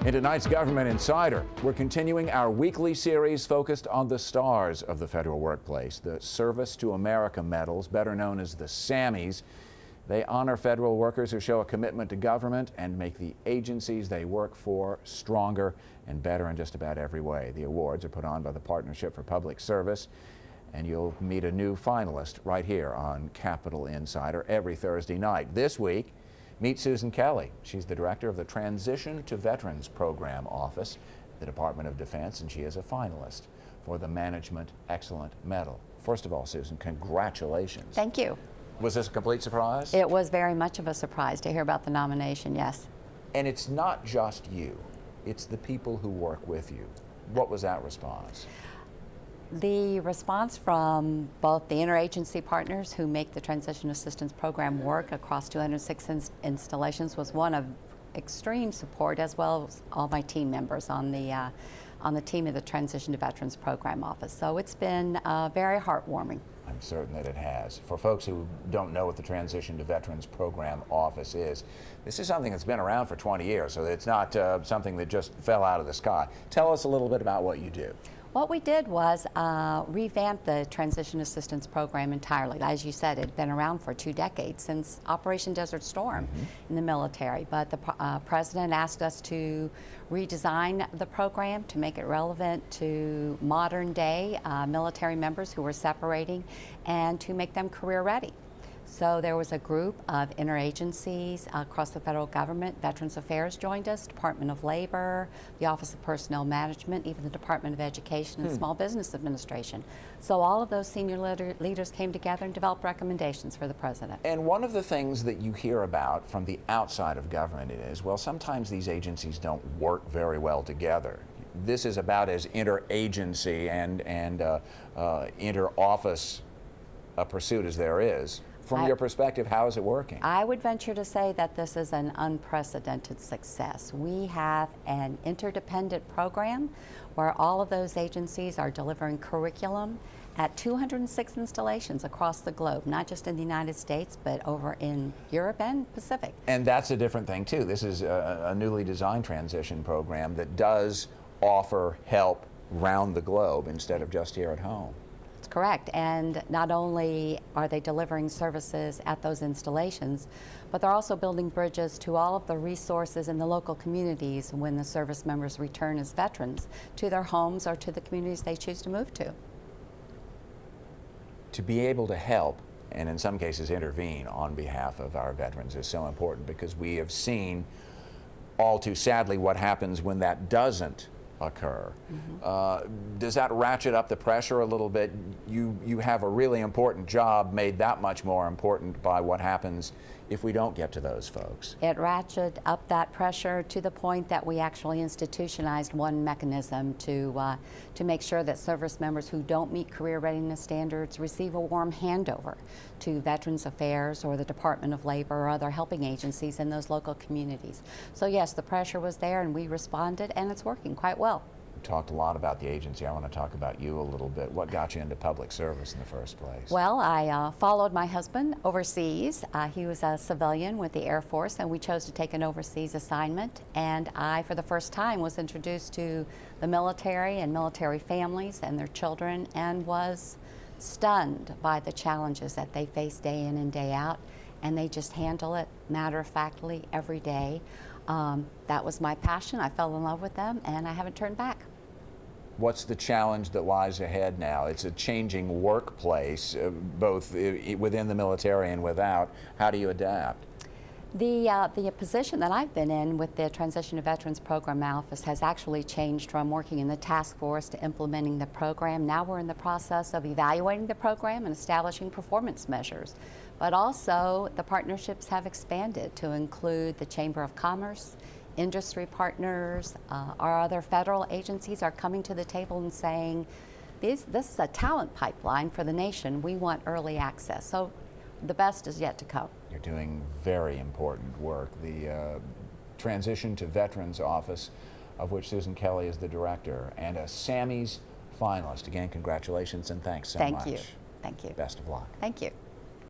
In tonight's Government Insider, we're continuing our weekly series focused on the stars of the federal workplace, the Service to America medals, better known as the SAMMys. They honor federal workers who show a commitment to government and make the agencies they work for stronger and better in just about every way. The awards are put on by the Partnership for Public Service, and you'll meet a new finalist right here on Capitol Insider every Thursday night. This week, meet Susan Kelly. She's the director of the Transition to Veterans Program Office, the Department of Defense, and she is a finalist for the Management Excellent Medal. First of all, Susan, congratulations. Thank you. Was this a complete surprise? It was very much of a surprise to hear about the nomination, yes. And it's not just you, it's the people who work with you. What was that response? The response from both the interagency partners who make the Transition Assistance Program work across 206 installations was one of extreme support, as well as all my team members on the team of the Transition to Veterans Program Office. So it's been very heartwarming. I'm certain that it has. For folks who don't know what the Transition to Veterans Program Office is, this is something that's been around for 20 years, so it's not something that just fell out of the sky. Tell us a little bit about what you do. What we did was revamp the Transition Assistance Program entirely. As you said, it had been around for 2 decades, since Operation Desert Storm in the military. But the President asked us to redesign the program to make it relevant to modern day military members who were separating and to make them career ready. So there was a group of interagencies across the federal government. Veterans Affairs joined us, Department of Labor, the Office of Personnel Management, even the Department of Education and Small Business Administration. So all of those senior leaders came together and developed recommendations for the President. And one of the things that you hear about from the outside of government is, well, sometimes these agencies don't work very well together. This is about as interagency and inter-office a pursuit as there is. From your perspective, how is it working? I would venture to say that this is an unprecedented success. We have an interdependent program where all of those agencies are delivering curriculum at 206 installations across the globe, not just in the United States, but over in Europe and Pacific. And that's a different thing, too. This is a newly designed transition program that does offer help round the globe instead of just here at home. Correct, and not only are they delivering services at those installations, but they're also building bridges to all of the resources in the local communities when the service members return as veterans to their homes or to the communities they choose to move to. To be able to help, and in some cases intervene on behalf of our veterans, is so important, because we have seen all too sadly what happens when that doesn't occur. Does that ratchet up the pressure a little bit? You have a really important job made that much more important by what happens if we don't get to those folks. It ratcheted up that pressure to the point that we actually institutionalized one mechanism to make sure that service members who don't meet career readiness standards receive a warm handover to Veterans Affairs or the Department of Labor or other helping agencies in those local communities. So yes, the pressure was there and we responded, and it's working quite well. We talked a lot about the agency. I want to talk about you a little bit. What got you into public service in the first place? Well, I followed my husband overseas. He was a civilian with the Air Force, and we chose to take an overseas assignment. And I, for the first time, was introduced to the military and military families and their children, and was stunned by the challenges that they face day in and day out. And they just handle it matter-of-factly every day. That was my passion. I fell in love with them, and I haven't turned back. What's the challenge that lies ahead now? It's a changing workplace, both within the military and without. How do you adapt? The position that I've been in with the Transition to Veterans Program Office has actually changed from working in the task force to implementing the program. Now we're in the process of evaluating the program and establishing performance measures. But also, the partnerships have expanded to include the Chamber of Commerce, industry partners, our other federal agencies are coming to the table and saying, this is a talent pipeline for the nation. We want early access. So the best is yet to come. You're doing very important work. The Transition to Veterans Office, of which Susan Kelly is the director, and a SAMMy's finalist. Again, congratulations and thanks so much. Thank you. Thank you. Best of luck. Thank you.